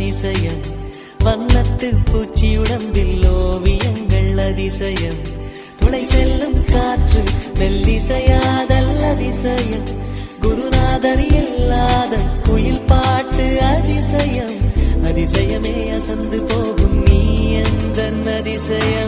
அதிசயம் வண்ணத்து பூச்சி உடம்பில் ஓவியங்கள் அதிசயம் துளை செல்லும் காற்று மெல்லிசையாதல் அதிசயம் குருநாதர் இல்லாத குயில் பாட்டு அதிசயம் அதிசயமே அசந்து போகும் நீ எந்த அதிசயம்